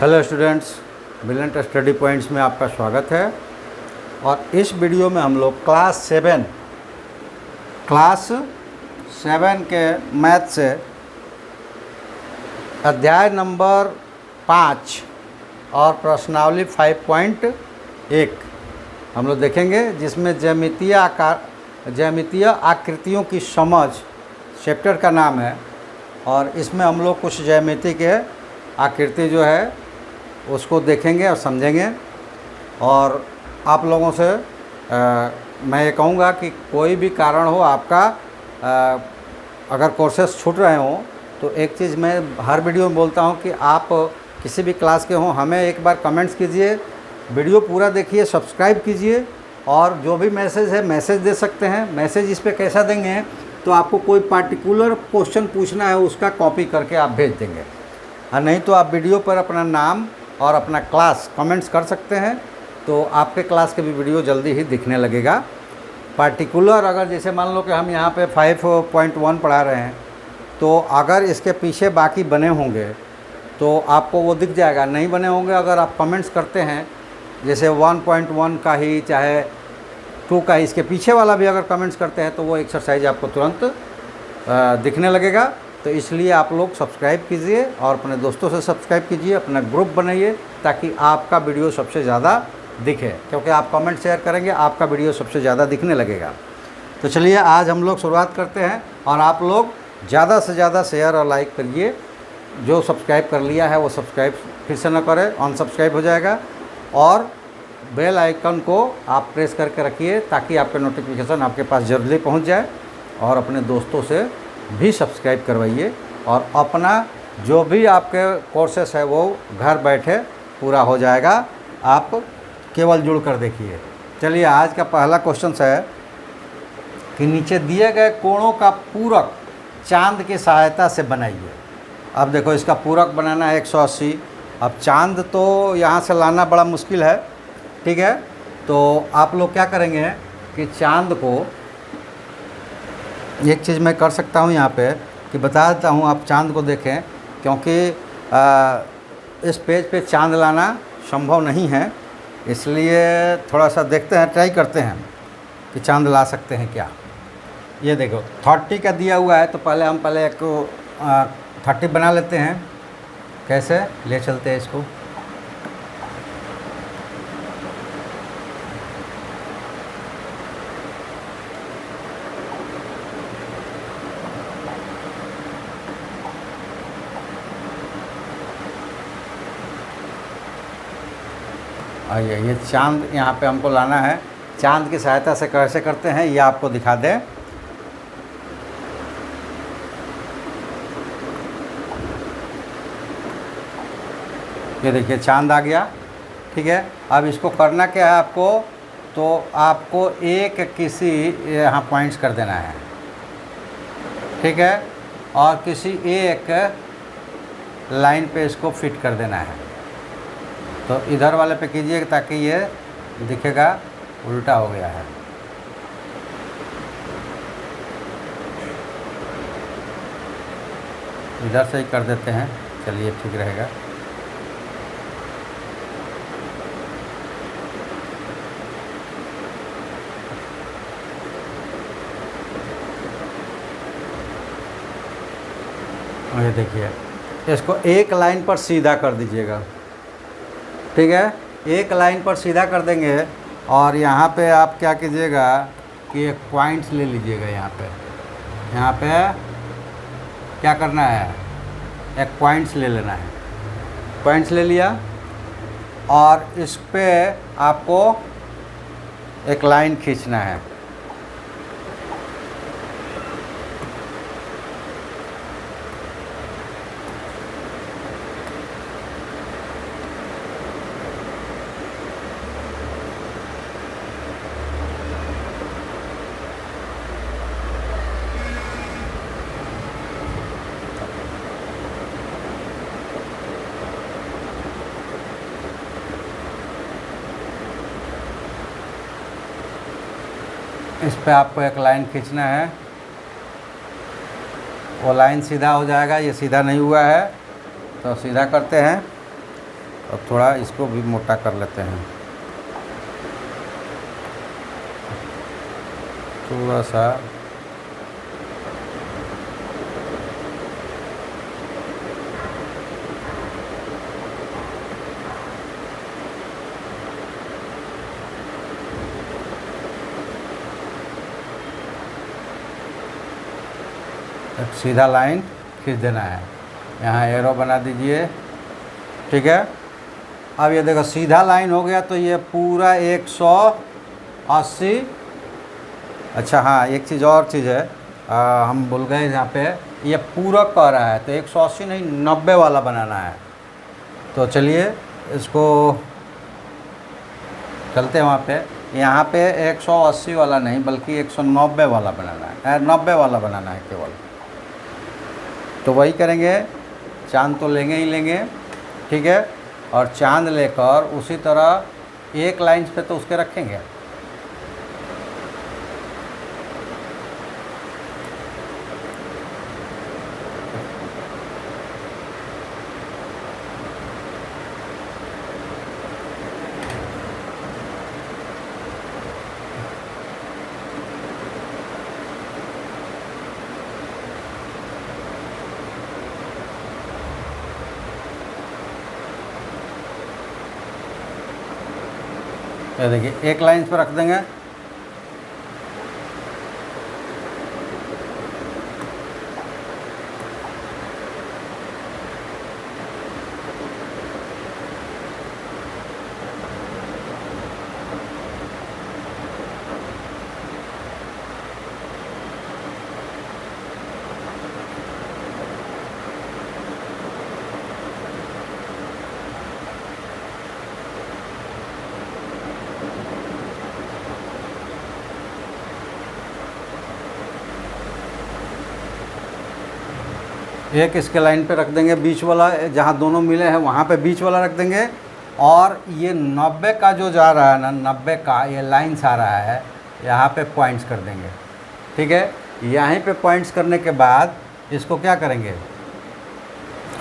Hello students, brilliant study points में आपका स्वागत है। और इस वीडियो में हम लोग क्लास सेवन के मैथ से अध्याय नंबर 5 और प्रश्नावली 5.1 हम लोग देखेंगे, जिसमें ज्यामितीय आकृतियों की समझ चैप्टर का नाम है। और इसमें हम लोग कुछ ज्यामिति के आकृति जो है उसको देखेंगे और समझेंगे। और आप लोगों से मैं ये कहूँगा कि कोई भी कारण हो आपका, अगर कोर्सेस छूट रहे हों तो एक चीज़ मैं हर वीडियो में बोलता हूँ कि आप किसी भी क्लास के हों, हमें एक बार कमेंट्स कीजिए, वीडियो पूरा देखिए, सब्सक्राइब कीजिए। और जो भी मैसेज है मैसेज दे सकते हैं। मैसेज इस पर कैसा देंगे तो आपको कोई पार्टिकुलर क्वेश्चन पूछना है उसका कॉपी करके आप भेज देंगे, और नहीं तो आप वीडियो पर अपना नाम और अपना क्लास कमेंट्स कर सकते हैं, तो आपके क्लास के भी वीडियो जल्दी ही दिखने लगेगा। पार्टिकुलर अगर जैसे मान लो कि हम यहाँ पे 5.1 पढ़ा रहे हैं, तो अगर इसके पीछे बाकी बने होंगे तो आपको वो दिख जाएगा। नहीं बने होंगे, अगर आप कमेंट्स करते हैं जैसे 1.1 का ही चाहे 2 का ही, इसके पीछे वाला भी अगर कमेंट्स करते हैं तो वो एक्सरसाइज आपको तुरंत दिखने लगेगा। तो इसलिए आप लोग सब्सक्राइब कीजिए और अपने दोस्तों से सब्सक्राइब कीजिए, अपना ग्रुप बनाइए ताकि आपका वीडियो सबसे ज़्यादा दिखे, क्योंकि आप कमेंट शेयर करेंगे आपका वीडियो सबसे ज़्यादा दिखने लगेगा। तो चलिए आज हम लोग शुरुआत करते हैं, और आप लोग ज़्यादा से ज़्यादा शेयर और लाइक करिए। जो सब्सक्राइब कर लिया है वो सब्सक्राइब फिर से न करें, अनसब्सक्राइब हो जाएगा। और बेल आइकन को आप प्रेस करके रखिए ताकि आपके नोटिफिकेशन आपके पास जल्दी पहुंच जाए। और अपने दोस्तों से भी सब्सक्राइब करवाइए, और अपना जो भी आपके कोर्सेस है वो घर बैठे पूरा हो जाएगा, आप केवल जुड़ कर देखिए। चलिए आज का पहला क्वेश्चन है कि नीचे दिए गए कोणों का पूरक चांद की सहायता से बनाइए। अब देखो, इसका पूरक बनाना है 180। अब चांद तो यहाँ से लाना बड़ा मुश्किल है, ठीक है। तो आप लोग क्या करेंगे कि चांद को, एक चीज़ मैं कर सकता हूँ यहाँ पे कि बता देता हूँ, आप चांद को देखें, क्योंकि इस पेज पे चांद लाना संभव नहीं है, इसलिए थोड़ा सा देखते हैं, ट्राई करते हैं कि चांद ला सकते हैं क्या। ये देखो 30 का दिया हुआ है, तो पहले एक 30 बना लेते हैं। कैसे ले चलते हैं इसको, आइए ये चांद यहाँ पे हमको लाना है। चांद की सहायता से कैसे करते हैं ये आपको दिखा दें। ये देखिए चांद आ गया, ठीक है। अब इसको करना क्या है आपको, तो आपको एक किसी यहाँ पॉइंट्स कर देना है, ठीक है, और किसी एक लाइन पे इसको फिट कर देना है। तो इधर वाले पे कीजिए ताकि ये दिखेगा उल्टा हो गया है। इधर से ही कर देते हैं, चलिए ठीक रहेगा। ये देखिए, इसको एक लाइन पर सीधा कर दीजिएगा, ठीक है। एक लाइन पर सीधा कर देंगे, और यहाँ पे आप क्या कीजिएगा कि एक पॉइंट्स ले लीजिएगा। यहाँ पे क्या करना है, एक पॉइंट्स ले लेना है। पॉइंट्स ले लिया, और इस पे आपको एक लाइन खींचना है। इस पे आपको एक लाइन खींचना है, वो लाइन सीधा हो जाएगा। ये सीधा नहीं हुआ है तो सीधा करते हैं। और थोड़ा इसको भी मोटा कर लेते हैं, थोड़ा सा। एक सीधा लाइन खींच देना है, यहाँ एरो बना दीजिए, ठीक है। अब ये देखो सीधा लाइन हो गया, तो ये पूरा 180। अच्छा हाँ, एक चीज़ और चीज़ है, हम भूल गए यहाँ पे, ये पूरक कह रहा है, तो 180 नहीं 90 वाला बनाना है। तो चलिए इसको चलते हैं वहाँ पे। यहाँ पे 180 वाला नहीं बल्कि 190 वाला बनाना है, 90 वाला बनाना है केवल। तो वही करेंगे, चांद तो लेंगे ही लेंगे, ठीक है। और चांद लेकर उसी तरह एक लाइन पे तो उसके रखेंगे। ये देखिए एक लाइन पे रख देंगे, एक इसके लाइन पे रख देंगे, बीच वाला जहाँ दोनों मिले हैं वहाँ पे बीच वाला रख देंगे। और ये 90 का जो जा रहा है ना, 90 का ये लाइन्स आ रहा है, यहाँ पे पॉइंट्स कर देंगे, ठीक है। यहीं पे पॉइंट्स करने के बाद इसको क्या करेंगे,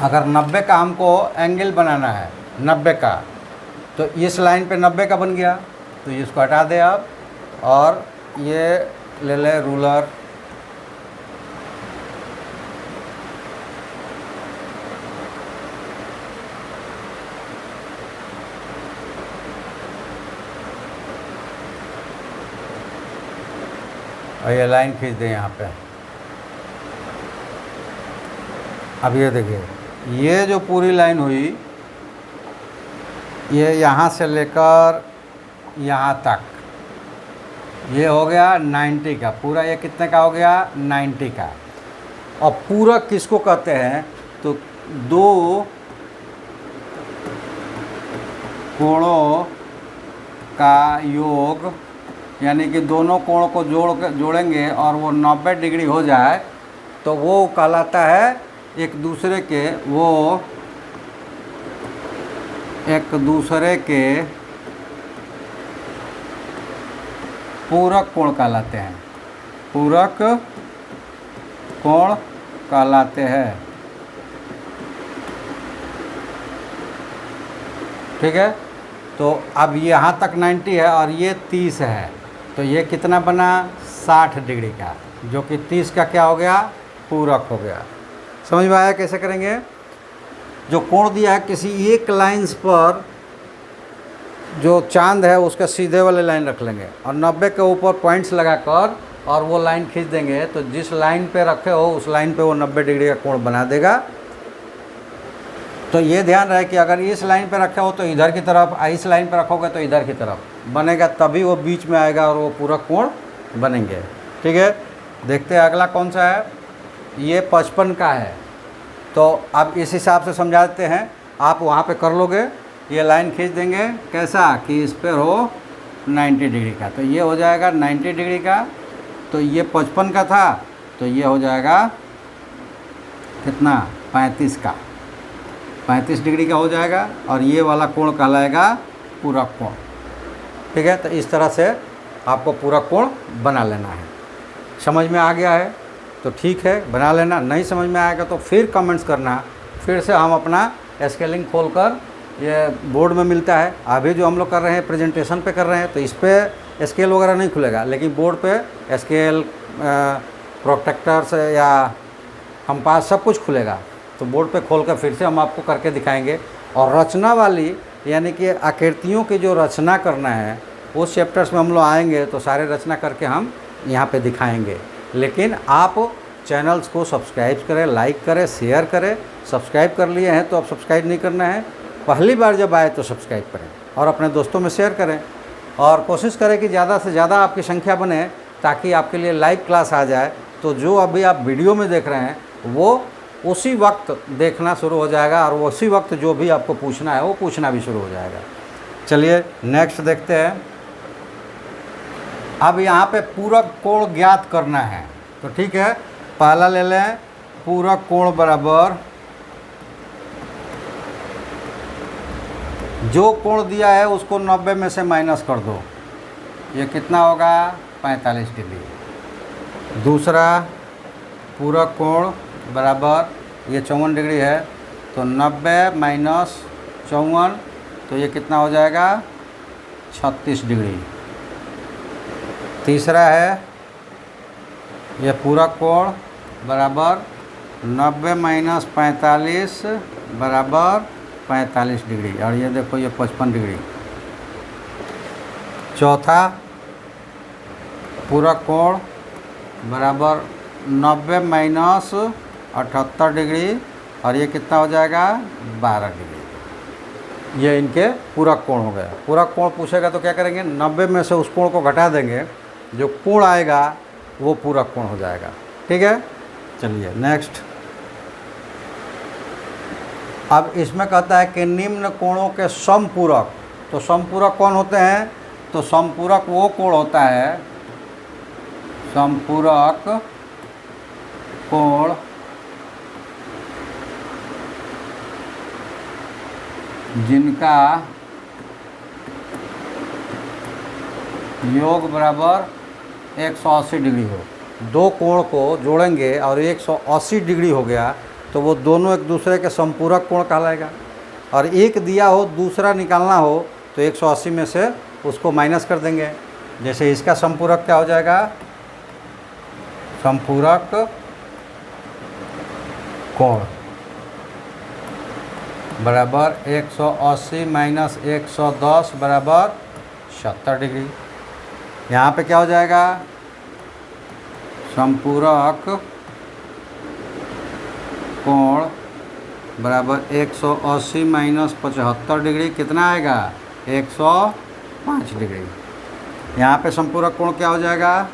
अगर 90 का हमको एंगल बनाना है 90 का, तो इस लाइन पे 90 का बन गया, तो इसको हटा दें आप, और ये ले लें रूलर, और ये लाइन खींच दें यहाँ पे। अब ये देखिए, ये जो पूरी लाइन हुई, ये यहाँ से लेकर यहाँ तक, ये हो गया 90 का पूरा। ये कितने का हो गया, 90 का। और पूरक किसको कहते हैं, तो दो कोणों का योग, यानी कि दोनों कोणों को जोड़ेंगे और वो 90 डिग्री हो जाए, तो वो कहलाता है एक दूसरे के पूरक कोण कहलाते हैं, पूरक कोण कहलाते हैं, ठीक है। तो अब यहाँ तक 90 है और ये 30 है, तो ये कितना बना, 60 डिग्री का, जो कि 30 का क्या हो गया, पूरक हो गया। समझ में आया कैसे करेंगे। जो कोण दिया है किसी एक लाइन्स पर, जो चांद है उसका सीधे वाले लाइन रख लेंगे और 90 के ऊपर पॉइंट्स लगाकर और वो लाइन खींच देंगे, तो जिस लाइन पे रखे हो उस लाइन पे वो 90 डिग्री का कोण बना देगा। तो ये ध्यान रहे कि अगर इस लाइन पे रखे हो तो इधर की तरफ, इस लाइन पे रखोगे तो इधर की तरफ बनेगा, तभी वो बीच में आएगा और वो पूरा कोण बनेंगे, ठीक है। देखते हैं अगला कौन सा है, ये 55 का है। तो अब इस हिसाब से समझा देते हैं, आप वहाँ पे कर लोगे, ये लाइन खींच देंगे कैसा कि इस पर हो 90 डिग्री का, तो ये हो जाएगा 90 डिग्री का। तो ये 55 का था, तो ये हो जाएगा कितना, 35 का, 35 डिग्री का हो जाएगा। और ये वाला कोण कहलाएगा पूरक कोण, ठीक है। तो इस तरह से आपको पूरक कोण बना लेना है। समझ में आ गया है तो ठीक है, बना लेना। नहीं समझ में आएगा तो फिर कमेंट्स करना, फिर से हम अपना स्केलिंग खोलकर ये बोर्ड में मिलता है। अभी जो हम लोग कर रहे हैं प्रेजेंटेशन पे कर रहे हैं तो इस पर स्केल वगैरह नहीं खुलेगा, लेकिन बोर्ड पे स्केल, प्रोटेक्टर्स या कंपास सब कुछ खुलेगा। तो बोर्ड पे खोल कर फिर से हम आपको करके दिखाएंगे। और रचना वाली यानी कि आकृतियों की जो रचना करना है उस चैप्टर्स में हम लोग आएंगे तो सारे रचना करके हम यहाँ पे दिखाएंगे। लेकिन आप चैनल्स को सब्सक्राइब करें, लाइक करें, शेयर करें। सब्सक्राइब कर लिए हैं तो अब सब्सक्राइब नहीं करना है, पहली बार जब आए तो सब्सक्राइब करें और अपने दोस्तों में शेयर करें। और कोशिश करें कि ज़्यादा से ज़्यादा आपकी संख्या बने ताकि आपके लिए लाइव क्लास आ जाए। तो जो अभी आप वीडियो में देख रहे हैं वो उसी वक्त देखना शुरू हो जाएगा और उसी वक्त जो भी आपको पूछना है वो पूछना भी शुरू हो जाएगा। चलिए नेक्स्ट देखते हैं। अब यहाँ पे पूरक कोण ज्ञात करना है तो ठीक है, पहला ले लें पूरक कोण बराबर जो कोण दिया है उसको 90 में से माइनस कर दो, ये कितना होगा 45 डिग्री। दूसरा पूरक कोण बराबर ये 54 डिग्री है तो 90 माइनस 54 तो ये कितना हो जाएगा 36 डिग्री। तीसरा है ये पूरक कोण बराबर 90 माइनस 45 बराबर 45 डिग्री और ये देखो ये 55 डिग्री। चौथा पूरक कोण बराबर 90 माइनस 78 डिग्री और ये कितना हो जाएगा 12 डिग्री। ये इनके पूरक कोण हो गया। पूरक कोण पूछेगा तो क्या करेंगे, 90 में से उस कोण को घटा देंगे, जो कोण आएगा वो पूरक कोण हो जाएगा। ठीक है, चलिए नेक्स्ट। अब इसमें कहता है कि निम्न कोणों के समपूरक। तो समपूरक कौन होते हैं, तो समपूरक वो कोण होता है, समपूरक कोण जिनका योग बराबर 180 डिग्री हो। दो कोण को जोड़ेंगे और 180 डिग्री हो गया तो वो दोनों एक दूसरे के समपूरक कोण कहलाएगा। और एक दिया हो दूसरा निकालना हो तो 180 में से उसको माइनस कर देंगे। जैसे इसका समपूरक क्या हो जाएगा, समपूरक कोण बराबर 180 माइनस 110 बराबर 70 डिग्री। यहाँ पे क्या हो जाएगा, समपूरक कोण बराबर 180 माइनस 75 डिग्री कितना आएगा 105 डिग्री। यहाँ पे समपूरक कोण क्या हो जाएगा,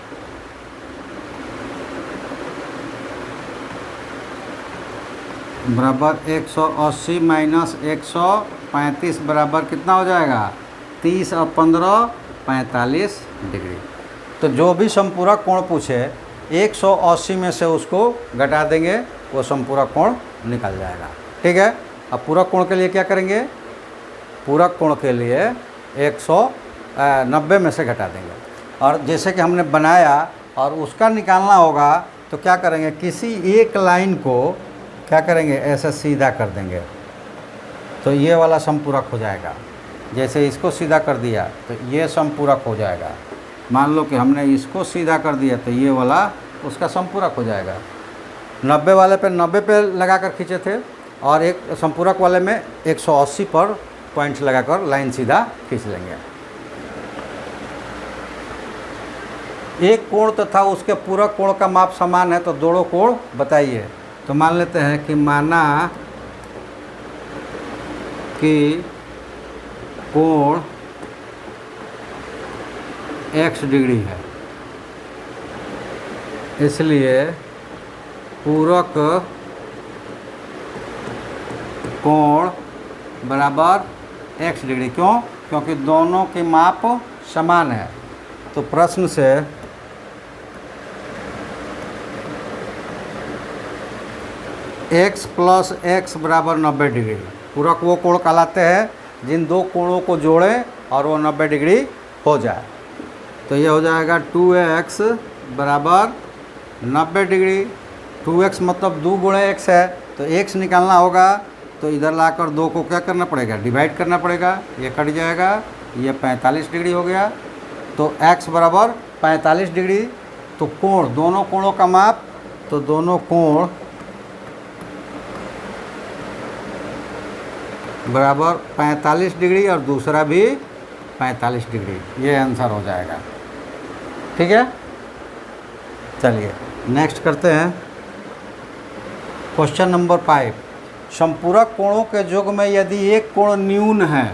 बराबर 180 माइनस 135 बराबर कितना हो जाएगा 30 और 15 45 डिग्री। तो जो भी समपूरक कोण पूछे 180 में से उसको घटा देंगे, वो समपूरक कोण निकल जाएगा। ठीक है, अब पूरक कोण के लिए क्या करेंगे, पूरक कोण के लिए 190 में से घटा देंगे। और जैसे कि हमने बनाया और उसका निकालना होगा तो क्या करेंगे, किसी एक लाइन को क्या करेंगे ऐसे सीधा कर देंगे तो ये वाला समपूरक हो जाएगा। जैसे इसको सीधा कर दिया तो ये समपूरक हो जाएगा। मान लो कि हमने इसको सीधा कर दिया तो ये वाला उसका समपूरक हो जाएगा। 90 वाले पे 90 पे लगा कर खींचे थे और एक समपूरक वाले में 180 पर पॉइंट्स लगाकर लाइन सीधा खींच लेंगे। एक कोण तथा उसके पूरक कोण का माप समान है तो दोनों कोण बताइए। तो मान लेते हैं कि माना कि कोण x डिग्री है, इसलिए पूरक कोण बराबर x डिग्री। क्यों, क्योंकि दोनों के माप समान है। तो प्रश्न से x प्लस x बराबर 90 डिग्री। पूरक वो कोण कहलाते हैं जिन दो कोणों को जोड़ें और वो 90 डिग्री हो जाए। तो ये हो जाएगा 2x बराबर 90 डिग्री। 2x मतलब 2 गुणे x है तो x निकालना होगा तो इधर लाकर 2 को क्या करना पड़ेगा, डिवाइड करना पड़ेगा, ये कट जाएगा, ये 45 डिग्री हो गया। तो x बराबर 45 डिग्री। तो कोण, दोनों कोणों का माप, तो दोनों कोण बराबर 45 डिग्री और दूसरा भी 45 डिग्री, ये आंसर हो जाएगा। ठीक है, चलिए नेक्स्ट करते हैं क्वेश्चन नंबर 5। समपूरक कोणों के युग में यदि एक कोण न्यून है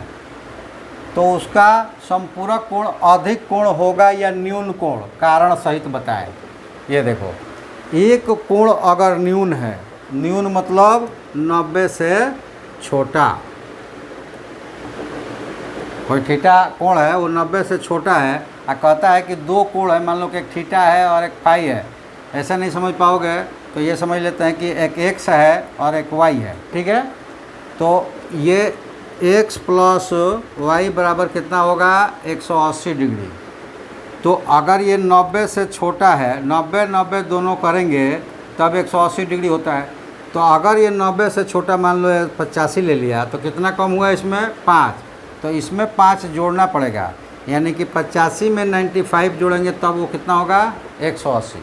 तो उसका समपूरक कोण अधिक कोण होगा या न्यून कोण, कारण सहित बताएं। ये देखो, एक कोण अगर न्यून है, न्यून मतलब 90 से छोटा, कोई थीटा कोण है वो 90 से छोटा है और कहता है कि 2 कोण है, मान लो कि एक थीटा है और एक फाई है, ऐसा नहीं समझ पाओगे तो ये समझ लेते हैं कि एक x है और एक y है। ठीक है, तो ये x प्लस वाई बराबर कितना होगा, 180 डिग्री। तो अगर ये 90 से छोटा है, 90 दोनों करेंगे तब 180 डिग्री होता है। तो अगर ये 90 से छोटा मान लो 85 ले लिया तो कितना कम हुआ इसमें, 5। तो इसमें 5 जोड़ना पड़ेगा, यानी कि 85 में 95 जोड़ेंगे तब वो कितना होगा, 180।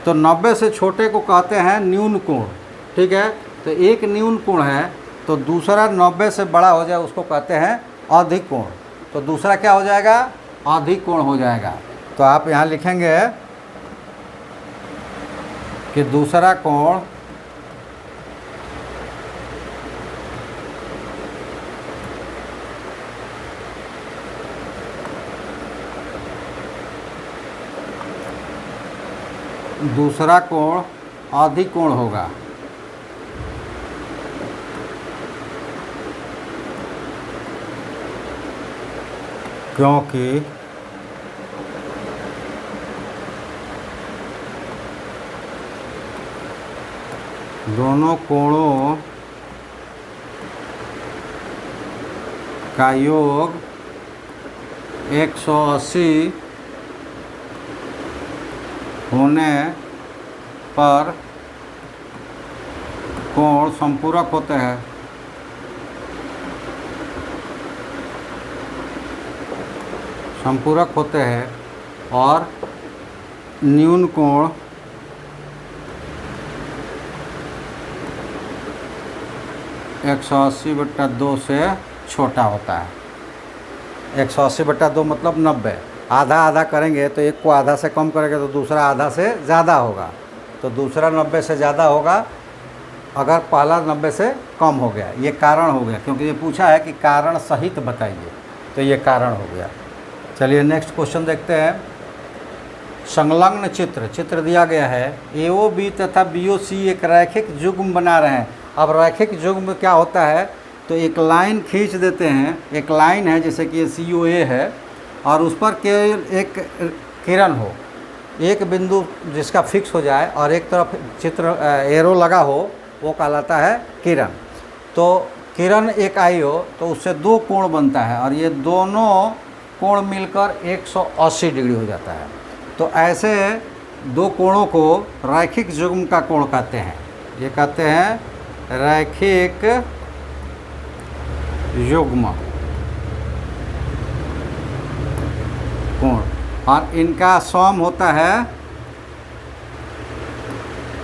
तो 90 से छोटे को कहते हैं न्यून कोण। ठीक है, तो एक न्यून कोण है तो दूसरा 90 से बड़ा हो जाए उसको कहते हैं अधिक कोण। तो दूसरा क्या हो जाएगा, अधिक कोण हो जाएगा। तो आप यहाँ लिखेंगे कि दूसरा कोण अधिक कोण होगा। क्योंकि दोनों कोणों का योग 180 होने पर कोण संपूरक होते हैं। संपूरक होते हैं और न्यून कोण एक 180/2 से छोटा होता है। 180/2 मतलब 90। आधा आधा करेंगे तो एक को आधा से कम करेंगे तो दूसरा आधा से ज़्यादा होगा, तो दूसरा 90 से ज़्यादा होगा अगर पहला 90 से कम हो गया। ये कारण हो गया, क्योंकि ये पूछा है कि कारण सहित बताइए, तो ये कारण हो गया। चलिए नेक्स्ट क्वेश्चन देखते हैं। संलग्न चित्र दिया गया है, AOB तथा BOC एक रैखिक युग्म बना रहे हैं। अब रैखिक युग्म क्या होता है, तो एक लाइन खींच देते हैं, एक लाइन है जैसे कि ये COA है और उस पर केवल एक किरण हो, एक बिंदु जिसका फिक्स हो जाए और एक तरफ चित्र एरो लगा हो, वो कहलाता है किरण। तो किरण एक आई हो तो उससे 2 कोण बनता है और ये दोनों कोण मिलकर 180 डिग्री हो जाता है। तो ऐसे 2 कोणों को रैखिक युग्म का कोण कहते हैं। ये कहते हैं रैखिक युग्म कोण, और इनका सम होता है,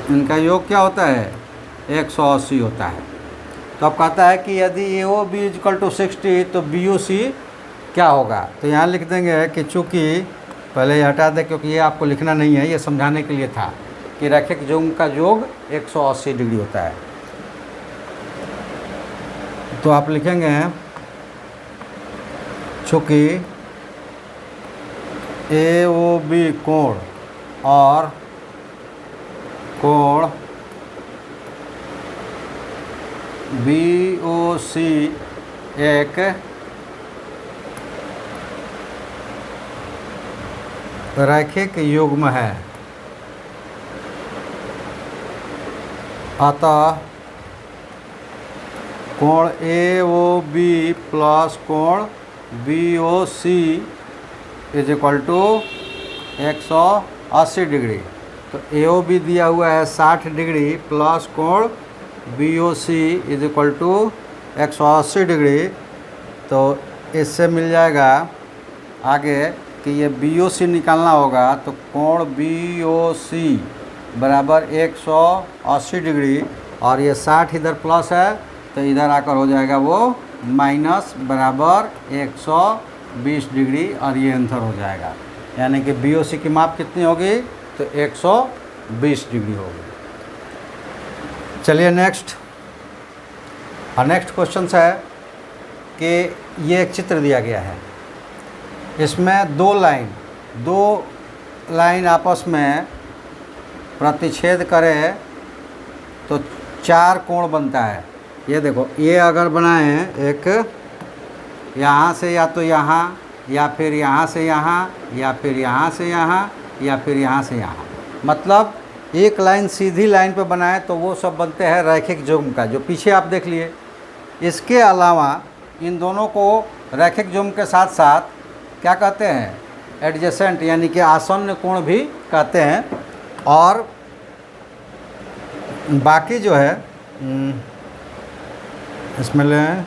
इनका योग क्या होता है, 180 होता है। तो अब कहता है कि यदि AOB = 60 तो BOC क्या होगा। तो यहाँ लिख देंगे कि चूँकि, पहले ये हटा दें क्योंकि ये आपको लिखना नहीं है, ये समझाने के लिए था कि रैखिक युग्म का योग 180 डिग्री होता है। तो आप लिखेंगे चूँकि AOB कोण और कोण BOC एक रैखिक युग्म है, अतः कोण AOB प्लस कोण BOC = 180 डिग्री। तो AOB दिया हुआ है 60 डिग्री प्लस कोण B O C is equal to 180 degree. तो इससे मिल जाएगा आगे कि ये बी ओ सी निकालना होगा, तो कोण बी ओ सी बराबर 180 डिग्री, और ये 60 इधर प्लस है तो इधर आकर हो जाएगा वो माइनस बराबर 120 डिग्री, और ये आंसर हो जाएगा। यानी कि बी ओ सी की माप कितनी होगी, तो 120 डिग्री होगी। चलिए नेक्स्ट। और नेक्स्ट क्वेश्चन है कि ये एक चित्र दिया गया है, इसमें दो लाइन आपस में प्रतिच्छेद करे तो 4 कोण बनता है। ये देखो, ये अगर बनाएं एक यहाँ से या तो यहाँ, या फिर यहाँ से यहाँ, या फिर यहाँ से यहाँ, या फिर यहाँ से यहाँ, मतलब एक लाइन सीधी लाइन पे बनाए तो वो सब बनते हैं रैखिक युग्म का, जो पीछे आप देख लिए। इसके अलावा इन दोनों को रैखिक युग्म के साथ साथ क्या कहते हैं, एडजेसेंट यानी कि आसन्न कोण भी कहते हैं। और बाकी जो है इसमें लें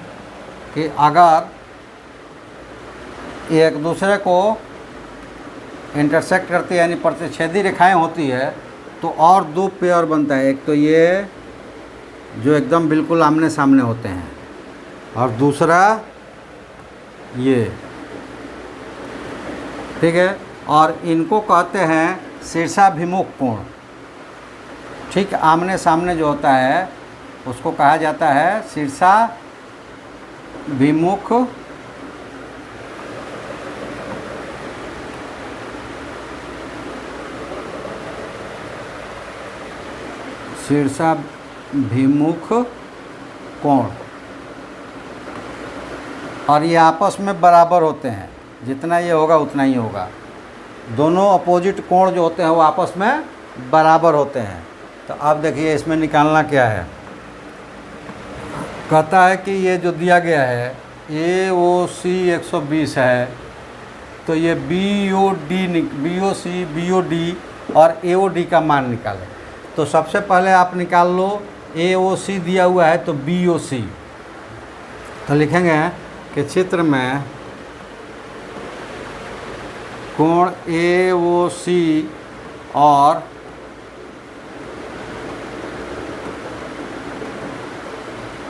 कि अगर ये एक दूसरे को इंटरसेक्ट करती है यानी प्रतिच्छेदी रेखाएं होती है तो और दो पेयर बनता है। एक तो ये जो एकदम बिल्कुल आमने सामने होते हैं, और दूसरा ये, ठीक है। और इनको कहते हैं शीर्षाभिमुख कोण। ठीक आमने सामने जो होता है उसको कहा जाता है शीर्षाभिमुख कोण। और ये आपस में बराबर होते हैं, जितना ये होगा उतना ही होगा। दोनों अपोजिट कोण जो होते हैं वो आपस में बराबर होते हैं। तो अब देखिए इसमें निकालना क्या है। कहता है कि ये जो दिया गया है ए ओ सी 120 है, तो ये B O C B O D और ए ओ डी का मान निकालें। तो सबसे पहले आप निकाल लो, ए ओ सी दिया हुआ है तो बी ओ सी। तो लिखेंगे कि चित्र में कोण ए ओ सी और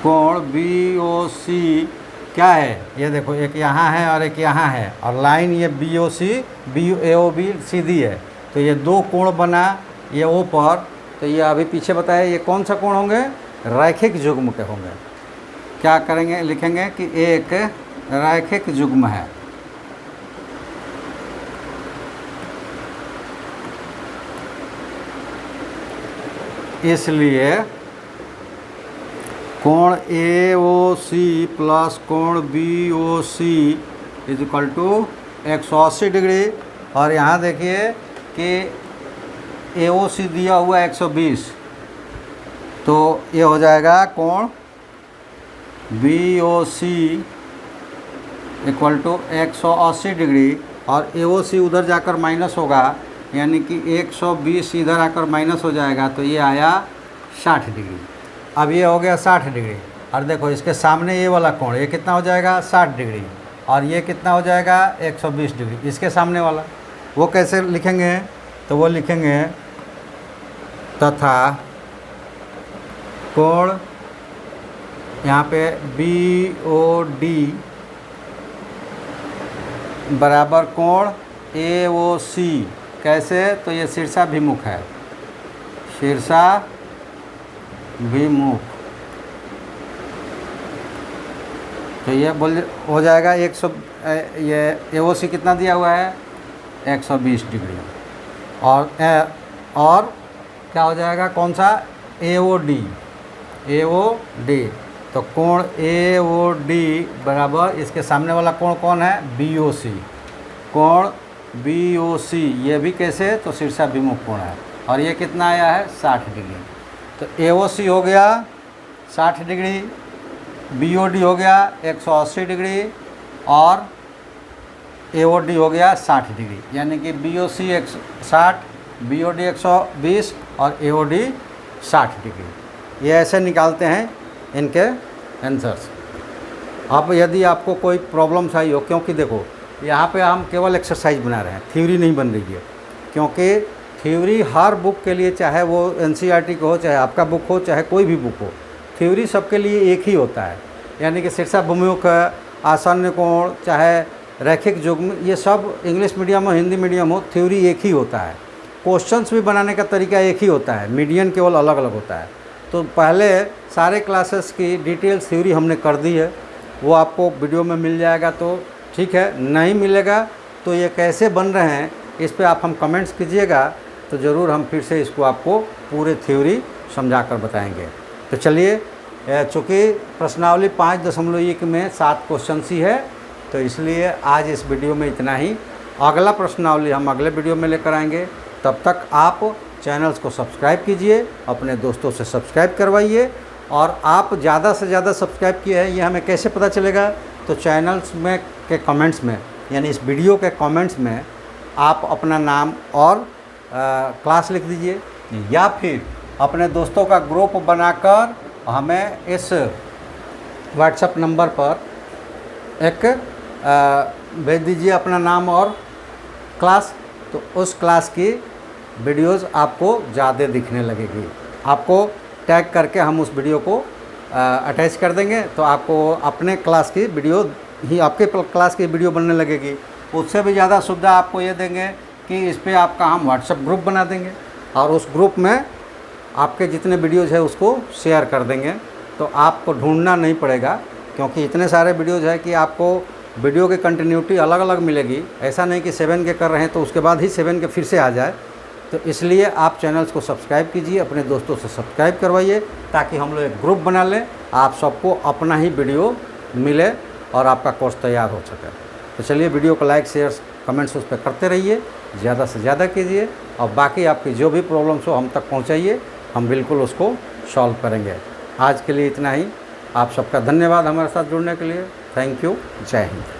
कोण बी ओ सी क्या है, ये देखो एक यहाँ है और एक यहाँ है, और लाइन ये बी ओ सी ए ओ बी सीधी है, तो ये दो कोण बना ये ओ पर। तो ये अभी पीछे बताया ये कौन सा कोण होंगे, रैखिक युग्म के होंगे। क्या करेंगे, लिखेंगे कि एक रैखिक युग्म है। इसलिए कोण ए ओ सी प्लस कोण B O C is equal to 180 degree. और यहाँ देखिए कि ए ओ सी दिया हुआ है 120, तो ये हो जाएगा कोण B O C equal to 180 degree, और ए ओ सी उधर जाकर माइनस होगा, यानी कि 120 इधर आकर माइनस हो जाएगा, तो ये आया 60 डिग्री। अब ये हो गया 60 डिग्री। और देखो इसके सामने ये वाला कोण ये कितना हो जाएगा 60 डिग्री, और ये कितना हो जाएगा 120 डिग्री। इसके सामने वाला वो कैसे लिखेंगे, तो वो लिखेंगे तथा कोण यहाँ पे बी ओ डी बराबर कोण ए ओ सी। कैसे, तो ये शीर्षाभिमुख है, शीर्षाभिमुख। तो ये बोल हो जाएगा 100, ये ए ओ सी कितना दिया हुआ है 120 डिग्री, और क्या हो जाएगा कौन सा ए ओ डी। तो कोण ए ओ डी बराबर इसके सामने वाला कोण कौन है, बी ओ सी। कोण बी ओ सी ये भी कैसे, तो शीर्षाभिमुख कोण है, और ये कितना आया है 60 डिग्री। तो ए ओ सी हो गया 60 डिग्री, बी ओ डी हो गया 180 डिग्री, और ए ओ डी हो गया 60 डिग्री। यानी कि बी ओ सी 60, बी ओ डी 120 और ए ओ डी 60 डिग्री। ये ऐसे निकालते हैं इनके आंसर्स। अब यदि आपको कोई प्रॉब्लम्स आई हो, क्योंकि देखो यहाँ पे हम केवल एक्सरसाइज बना रहे हैं, थ्योरी नहीं बन रही है, क्योंकि थ्योरी हर बुक के लिए, चाहे वो एनसीईआरटी का हो, चाहे आपका बुक हो, चाहे कोई भी बुक हो, थ्योरी सबके लिए एक ही होता है। यानी कि शीर्षाभिमुख, आसन्न कोण, चाहे रैखिक युग्म, ये सब इंग्लिश मीडियम हो हिंदी मीडियम हो, थ्योरी एक ही होता है। क्वेश्चंस भी बनाने का तरीका एक ही होता है, मीडियन केवल अलग अलग होता है। तो पहले सारे क्लासेस की डिटेल्स थ्योरी हमने कर दी है, वो आपको वीडियो में मिल जाएगा तो ठीक है, नहीं मिलेगा तो ये कैसे बन रहे हैं इस पे आप हम कमेंट्स कीजिएगा, तो ज़रूर हम फिर से इसको आपको पूरे थ्योरी समझा कर बताएंगे। तो चलिए, चूँकि प्रश्नावली 5.1 में 7 क्वेश्चन ही है, तो इसलिए आज इस वीडियो में इतना ही। अगला प्रश्नावली हम अगले वीडियो में लेकर आएंगे। तब तक आप चैनल्स को सब्सक्राइब कीजिए, अपने दोस्तों से सब्सक्राइब करवाइए, और आप ज़्यादा से ज़्यादा सब्सक्राइब किए हैं ये हमें कैसे पता चलेगा? तो चैनल्स में के कमेंट्स में, यानी इस वीडियो के कमेंट्स में आप अपना नाम और क्लास लिख दीजिए, या फिर अपने दोस्तों का ग्रुप बनाकर हमें इस व्हाट्सएप नंबर पर एक भेज दीजिए अपना नाम और क्लास। तो उस क्लास की वीडियोस आपको ज़्यादा दिखने लगेगी। आपको टैग करके हम उस वीडियो को अटैच कर देंगे, तो आपको अपने क्लास की वीडियो ही, आपके क्लास की वीडियो बनने लगेगी। उससे भी ज़्यादा सुविधा आपको ये देंगे कि इस पर आपका हम व्हाट्सएप ग्रुप बना देंगे, और उस ग्रुप में आपके जितने वीडियोज़ है उसको शेयर कर देंगे, तो आपको ढूंढना नहीं पड़ेगा, क्योंकि इतने सारे वीडियोज़ है कि आपको वीडियो की कंटिन्यूटी अलग अलग मिलेगी। ऐसा नहीं कि 7 के कर रहे हैं तो उसके बाद ही 7 के फिर से आ जाए। तो इसलिए आप चैनल्स को सब्सक्राइब कीजिए, अपने दोस्तों से सब्सक्राइब करवाइए, ताकि हम लोग एक ग्रुप बना लें, आप सबको अपना ही वीडियो मिले और आपका कोर्स तैयार हो सके। तो चलिए, वीडियो को लाइक, शेयर, कमेंट्स उस पर करते रहिए, ज़्यादा से ज़्यादा कीजिए, और बाकी आपकी जो भी प्रॉब्लम्स हो हम तक पहुँचाइए, हम बिल्कुल उसको सॉल्व करेंगे। आज के लिए इतना ही। आप सबका धन्यवाद हमारे साथ जुड़ने के लिए। Thank you. जय हिंद।